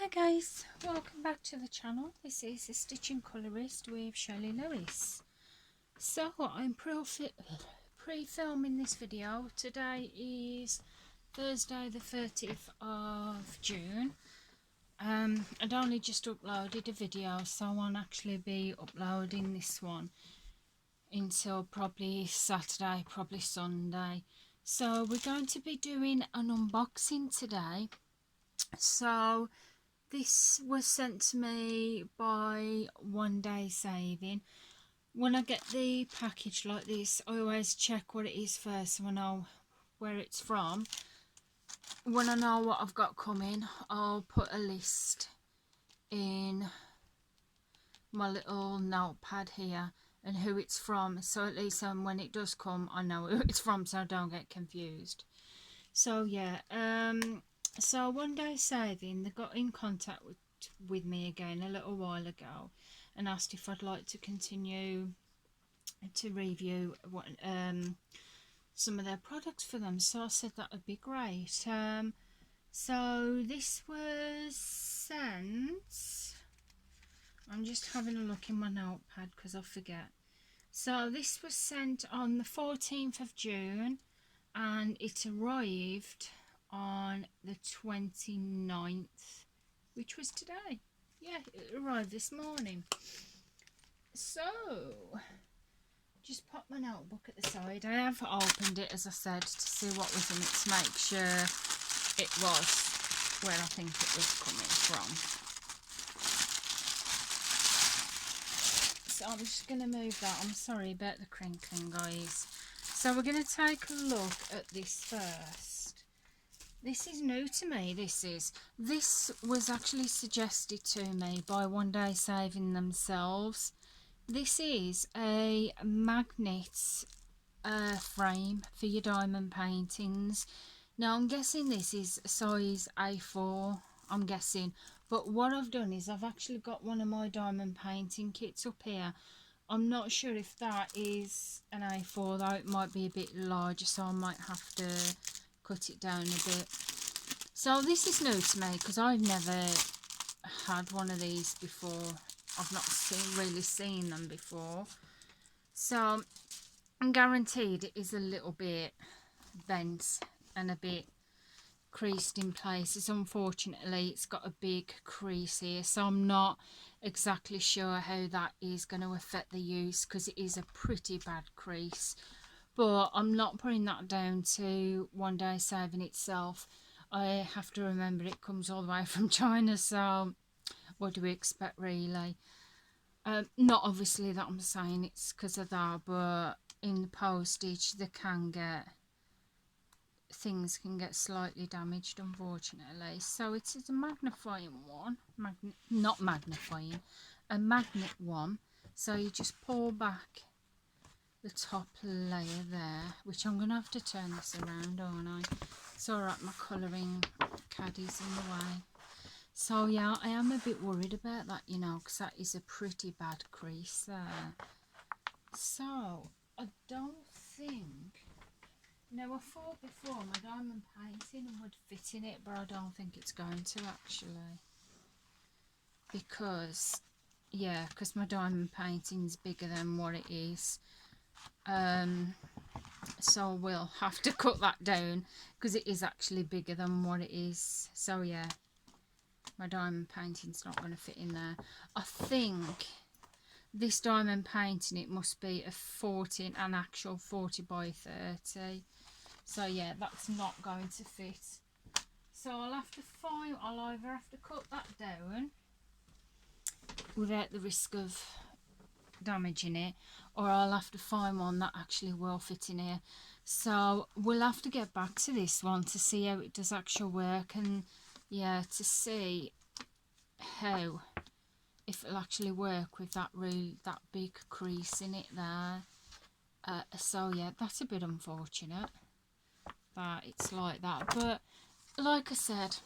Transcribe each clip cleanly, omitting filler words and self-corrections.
Hi guys, welcome back to the channel. This is the Stitching Colourist with Shelley Lewis. So I'm pre-filming this video. Today is Thursday the 30th of June. I'd only just uploaded a video, so I won't actually be uploading this one until probably Saturday, probably Sunday. So we're going to be doing an unboxing today. So this was sent to me by Onedaysaving. When I get the package like this, I always check what it is first so I know where it's from. When I know what I've got coming, I'll put a list in my little notepad here and who it's from, so at least when it does come I know who it's from, so I don't get confused. So yeah, so Onedaysaving, they got in contact with me again a little while ago and asked if I'd like to continue to review some of their products for them. So I said that would be great. So this was sent, I'm just having a look in my notepad because I forget. So this was sent on the 14th of June and it arrived on the 29th, which was today. Yeah, it arrived this morning. So just pop my notebook at the side. I have opened it, as I said, to see what was in it, to make sure it was where I think it was coming from. So I'm just going to move that. I'm sorry about the crinkling, guys. So we're going to take a look at this first. This is new to me. This was actually suggested to me by Onedaysaving themselves. This is a magnet frame for your diamond paintings. Now I'm guessing this is size A4, I'm guessing, but what I've done is I've actually got one of my diamond painting kits up here. I'm not sure if that is an A4 though, it might be a bit larger, so I might have to cut it down a bit. So this is new to me because I've never had one of these before. I've not really seen them before. So I'm guaranteed it is a little bit bent and a bit creased in places. Unfortunately, it's got a big crease here, so I'm not exactly sure how that is going to affect the use because it is a pretty bad crease. But I'm not putting that down to Onedaysaving itself. I have to remember it comes all the way from China, so what do we expect really? Not obviously that I'm saying it's because of that, but in the postage things can get slightly damaged, unfortunately. So it is a magnifying one, not magnifying, a magnet one. So you just pull back the top layer there, which I'm going to have to turn this around, aren't I? It's alright, my colouring caddy's in the way. So yeah, I am a bit worried about that, you know, because that is a pretty bad crease there. So I don't think, now I thought before my diamond painting would fit in it, but I don't think it's going to actually, because yeah, because my diamond painting's bigger than what it is. So we'll have to cut that down because it is actually bigger than what it is. So yeah, my diamond painting's not going to fit in there. I think this diamond painting, it must be an actual 40 by 30. So yeah, that's not going to fit. So I'll either have to cut that down without the risk of damaging it, or I'll have to find one that actually will fit in here. So we'll have to get back to this one to see how it does actual work, and yeah, to see how, if it'll actually work with that big crease in it there. So yeah, that's a bit unfortunate that it's like that, but like I said,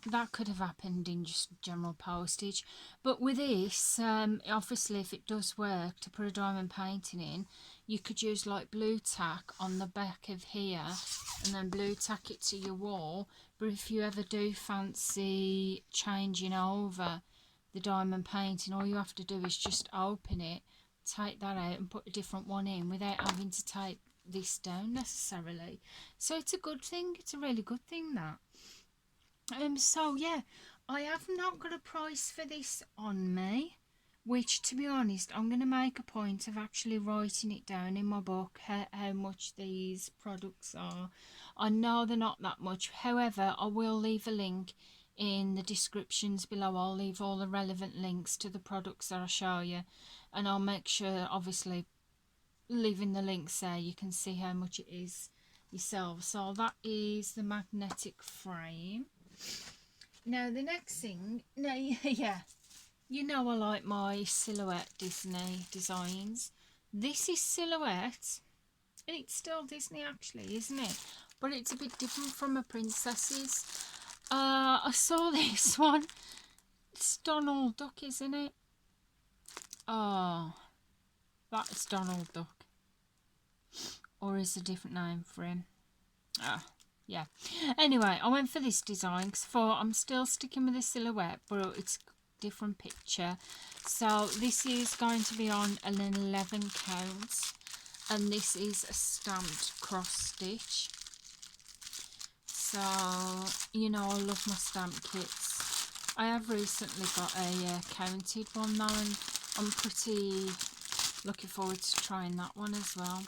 that could have happened in just general postage. But with this, obviously if it does work to put a diamond painting in, you could use like blue tack on the back of here and then blue tack it to your wall, but if you ever do fancy changing over the diamond painting, all you have to do is just open it, take that out and put a different one in without having to take this down necessarily. So it's a good thing, it's a really good thing, that. So yeah, I have not got a price for this on me, which, to be honest, I'm going to make a point of actually writing it down in my book, how much these products are. I know they're not that much, however I will leave a link in the descriptions below. I'll leave all the relevant links to the products that I show you, and I'll make sure, obviously, leaving the links there, you can see how much it is yourself. So that is the magnetic frame. Now the next thing, now yeah, you know I like my silhouette Disney designs. This is silhouette, and it's still Disney actually, isn't it? But it's a bit different from a princess's. I saw this one. It's Donald Duck, isn't it? Oh, that's Donald Duck. Or is a different name for him? Ah, yeah. Anyway, I went for this design because I'm still sticking with the silhouette, but it's a different picture. So this is going to be on an 11 count, and this is a stamped cross stitch. So, you know, I love my stamp kits. I have recently got a counted one though, and I'm pretty looking forward to trying that one as well.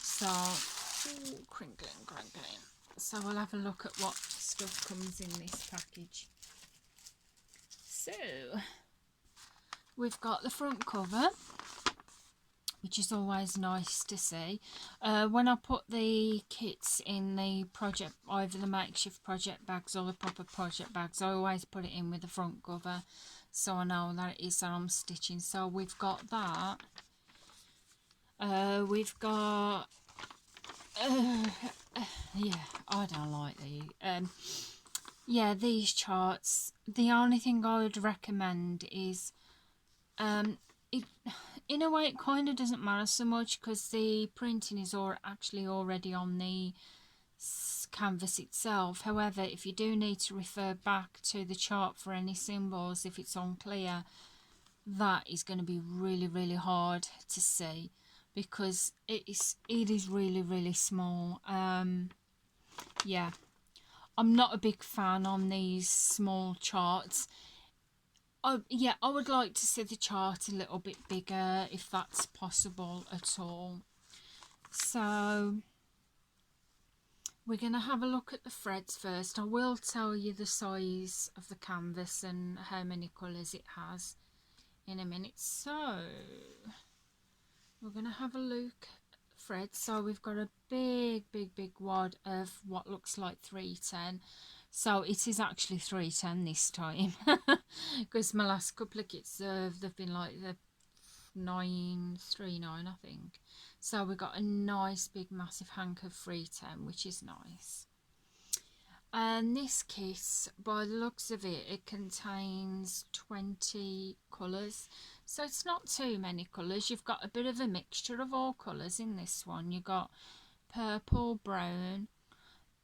So, ooh, crinkling. So we'll have a look at what stuff comes in this package. So, we've got the front cover, which is always nice to see. When I put the kits in the project, either the makeshift project bags or the proper project bags, I always put it in with the front cover, so I know that it is that I'm stitching. So we've got that. We've got yeah, I don't like these. Yeah, these charts. The only thing I would recommend is it, in a way, it kind of doesn't matter so much because the printing is actually already on the canvas itself. However, if you do need to refer back to the chart for any symbols, if it's unclear, that is going to be really hard to see because it is really small. Yeah, I'm not a big fan on these small charts. Yeah, I would like to see the chart a little bit bigger if that's possible at all. So we're going to have a look at the threads first. I will tell you the size of the canvas and how many colours it has in a minute. So we're going to have a look at the threads. So we've got a big wad of what looks like 310. So it is actually 310 this time because my last couple of kits they've been like the 939, I think. So we've got a nice big massive hank of 310, which is nice. And this kit, by the looks of it, it contains 20 colours, so it's not too many colours. You've got a bit of a mixture of all colours in this one. You've got purple, brown,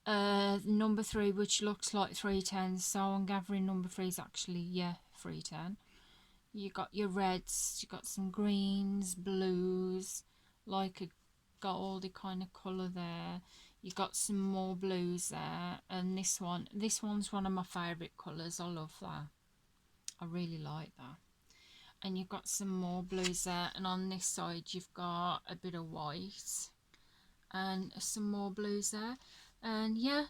number 3, which looks like 310, so I'm gathering number 3 is actually, yeah, 310. You got your reds, you got some greens, blues, like a goldy kind of colour there. You got some more blues there, and this one's one of my favourite colours. I love that. I really like that. And you've got some more blues there, and on this side you've got a bit of white and some more blues there. And yeah,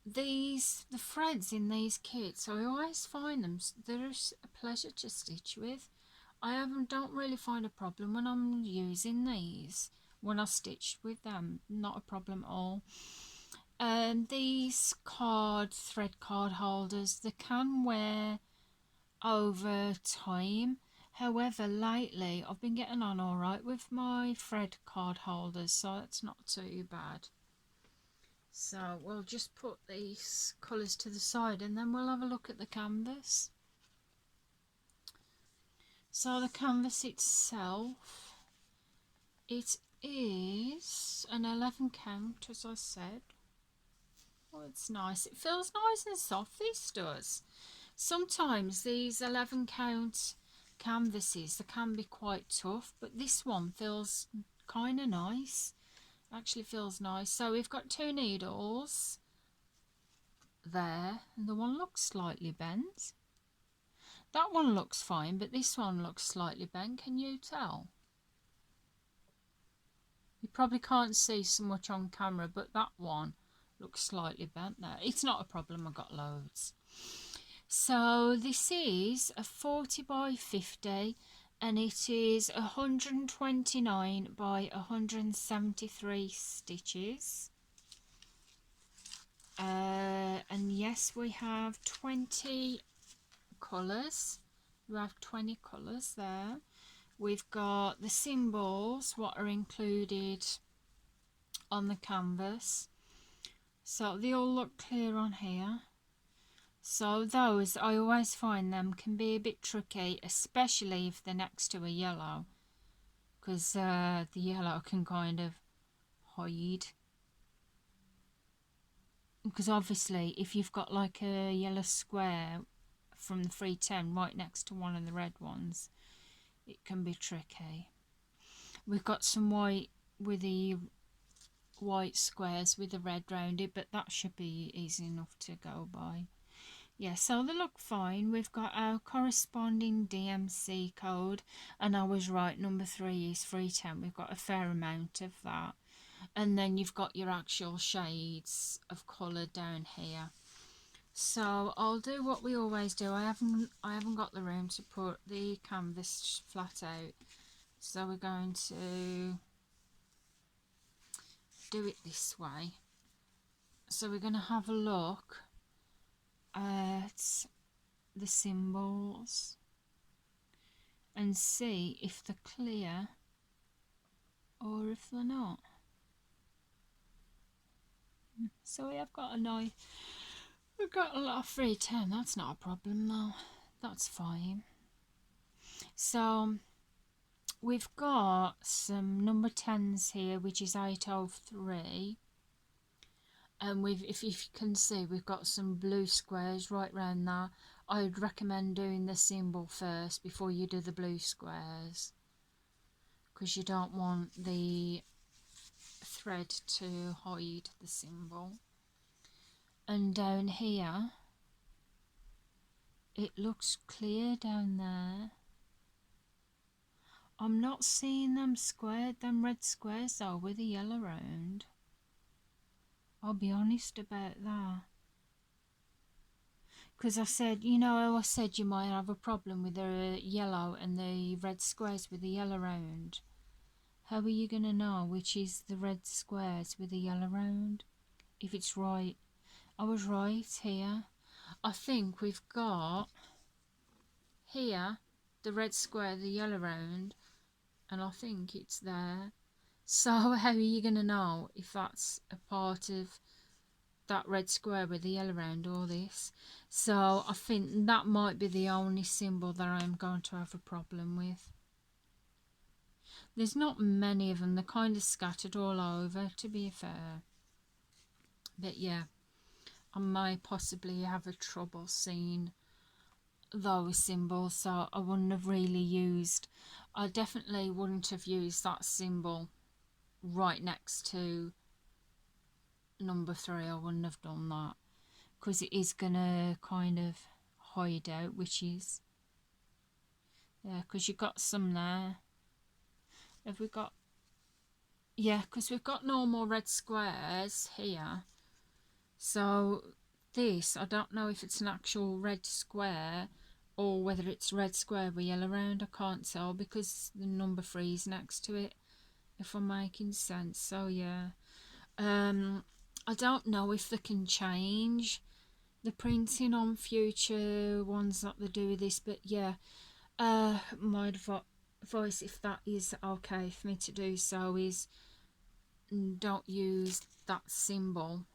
the threads in these kits, I always find them, they're a pleasure to stitch with. I don't really find a problem when I'm using these. When I stitched with them, not a problem at all. These thread card holders, they can wear over time. However, lately I've been getting on alright with my thread card holders, so it's not too bad. So we'll just put these colours to the side and then we'll have a look at the canvas. So the canvas itself, it is an 11 count, as I said. Oh, it's nice. It feels nice and soft, this does. Sometimes these 11 count canvases, they can be quite tough, but this one feels kind of nice. Actually feels nice. So we've got 2 needles there, and the one looks slightly bent. That one looks fine, but this one looks slightly bent. Can you tell? You probably can't see so much on camera, but that one looks slightly bent there. It's not a problem, I've got loads. So this is a 40 by 50 and it is 129 by 173 stitches. And yes, we have 20 colours. We have 20 colours there. We've got the symbols, what are included on the canvas. So they all look clear on here. So those, I always find them can be a bit tricky, especially if they're next to a yellow, because the yellow can kind of hide. Because obviously if you've got like a yellow square from the 310 right next to one of the red ones, it can be tricky. We've got some white with the white squares with the red round it, but that should be easy enough to go by. Yeah, so they look fine. We've got our corresponding DMC code, and I was right, number 3 is 310. We've got a fair amount of that. And then you've got your actual shades of colour down here. So I'll do what we always do. I haven't got the room to put the canvas flat out, so we're going to do it this way. So we're going to have a look at the symbols and see if they're clear or if they're not. So we have got a nice, we've got a lot of 310. That's not a problem though, that's fine. So we've got some number 10s here, which is 803, and if you can see, we've got some blue squares right round there. I would recommend doing the symbol first before you do the blue squares, because you don't want the thread to hide the symbol. And down here it looks clear down there. I'm not seeing them squared, them red squares though, with a yellow round. I'll be honest about that. Because I said, you know how I said you might have a problem with the yellow and the red squares with the yellow round? How are you going to know which is the red squares with the yellow round? If it's right. I was right here. I think we've got here the red square, the yellow round, and I think it's there. So how are you going to know if that's a part of that red square with the yellow round or this? So I think that might be the only symbol that I'm going to have a problem with. There's not many of them, they're kind of scattered all over, to be fair. But yeah, I might possibly have a trouble seeing those symbols, so I wouldn't have really used, I definitely wouldn't have used that symbol right next to number 3. I wouldn't have done that, because it is gonna kind of hide out, which is, yeah, because you've got some there. Have we got, yeah, because we've got normal red squares here. So this, I don't know if it's an actual red square or whether it's red square with yellow round. I can't tell because the number 3 is next to it, if I'm making sense. So yeah, I don't know if they can change the printing on future ones that they do with this, but yeah, my advice, if that is okay for me to do so, is don't use that symbol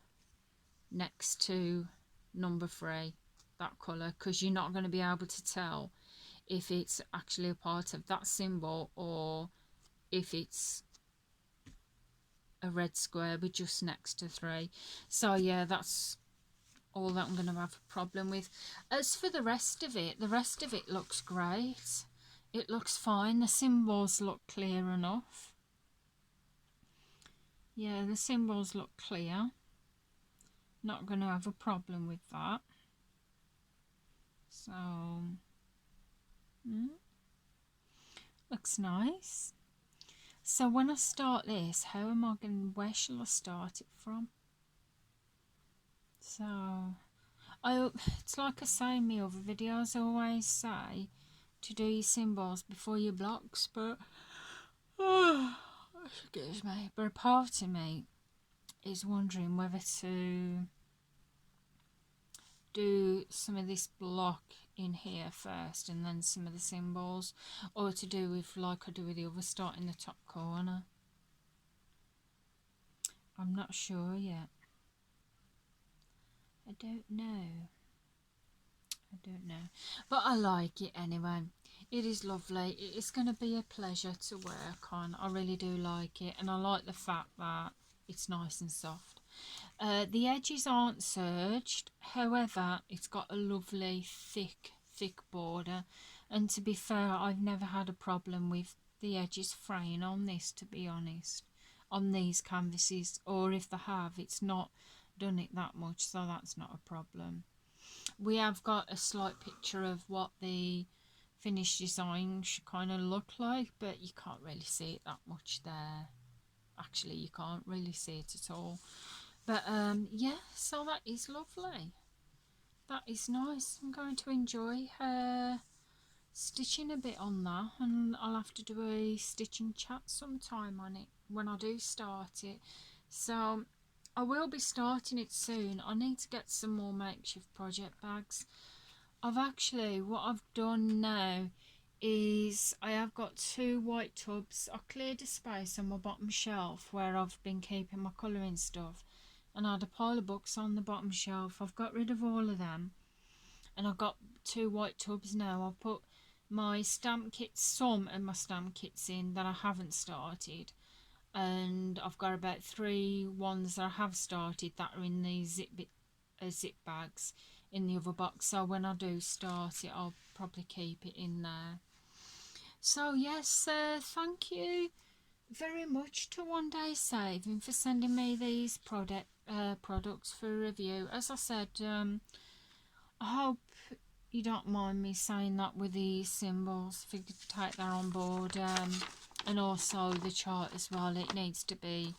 next to number 3, that colour, because you're not going to be able to tell if it's actually a part of that symbol or if it's a red square with just next to 3. So yeah, that's all that I'm going to have a problem with. As for the rest of it looks great. It looks fine. The symbols look clear enough. Yeah, the symbols look clear. Not going to have a problem with that. So, looks nice. So when I start this, where shall I start it from? So, it's like I say in my other videos, I always say to do your symbols before your blocks, but, excuse me, but a part of me is wondering whether to do some of this block in here first and then some of the symbols, or to do with like I do with the other, start in the top corner. I'm not sure yet. I don't know, but I like it anyway. It is lovely. It's going to be a pleasure to work on. I really do like it, and I like the fact that it's nice and soft. The edges aren't serged, however it's got a lovely thick border, and to be fair, I've never had a problem with the edges fraying on this, to be honest, on these canvases, or if they have, it's not done it that much, so that's not a problem. We have got a slight picture of what the finished design should kind of look like, but you can't really see it that much there. Actually, you can't really see it at all. But yeah, so that is lovely. That is nice. I'm going to enjoy stitching a bit on that, and I'll have to do a stitching chat sometime on it when I do start it. So I will be starting it soon. I need to get some more makeshift project bags. What I've done now is I have got 2 white tubs. I cleared a space on my bottom shelf where I've been keeping my colouring stuff, and I had a pile of books on the bottom shelf. I've got rid of all of them, and I've got 2 white tubs now. I've put my stamp kits, some of my stamp kits in that I haven't started, and I've got about 3 ones that I have started that are in the zip bags in the other box, so when I do start it, I'll probably keep it in there. So yes, thank you very much to One Day Saving for sending me these products for review. As I said, I hope you don't mind me saying that with the symbols, if you could take that on board, and also the chart as well. It needs to be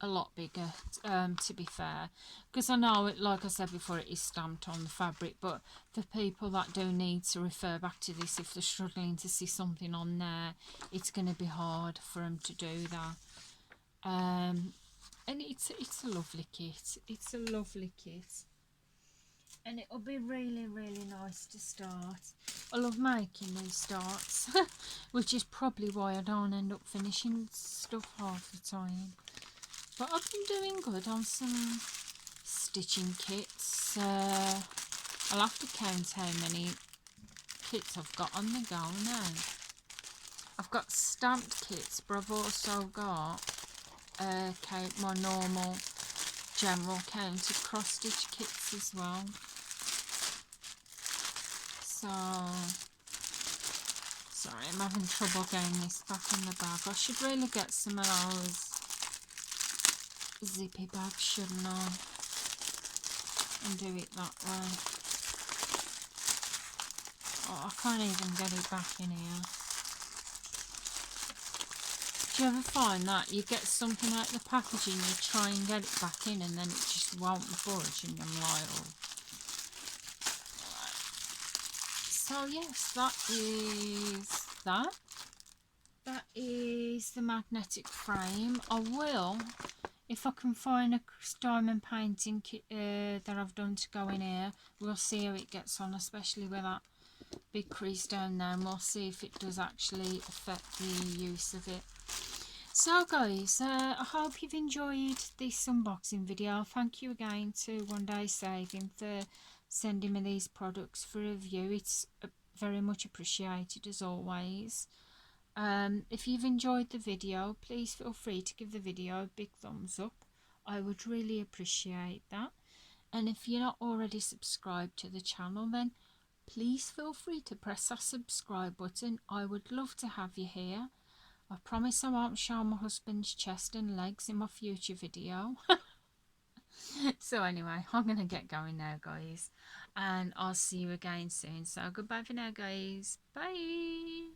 a lot bigger, to be fair, because I know it, like I said before, it is stamped on the fabric, but for people that do need to refer back to this, if they're struggling to see something on there, it's going to be hard for them to do that. And it's a lovely kit. It's a lovely kit, and it'll be really nice to start. I love making new starts, which is probably why I don't end up finishing stuff half the time. But I've been doing good on some stitching kits. I'll have to count how many kits I've got on the go now. I've got stamped kits, but I've also got my normal general counted cross stitch kits as well. So, sorry, I'm having trouble getting this back in the bag. I should really get some of those zippy bags, shouldn't I, and do it that way. Oh, I can't even get it back in here. Do you ever find that you get something out of the packaging, you try and get it back in, and then it just won't budge, and I'm like, oh. Right. So yes, that is that. That is the magnetic frame. I will, if I can find a diamond painting kit that I've done to go in here, we'll see how it gets on, especially with that big crease down there, and we'll see if it does actually affect the use of it. So guys, I hope you've enjoyed this unboxing video. Thank you again to One Day Saving for sending me these products for review. It's very much appreciated as always. If you've enjoyed the video, please feel free to give the video a big thumbs up. I would really appreciate that. And if you're not already subscribed to the channel, then please feel free to press that subscribe button. I would love to have you here. I promise I won't show my husband's chest and legs in my future video. So anyway, I'm going to get going now, guys. And I'll see you again soon. So goodbye for now, guys. Bye.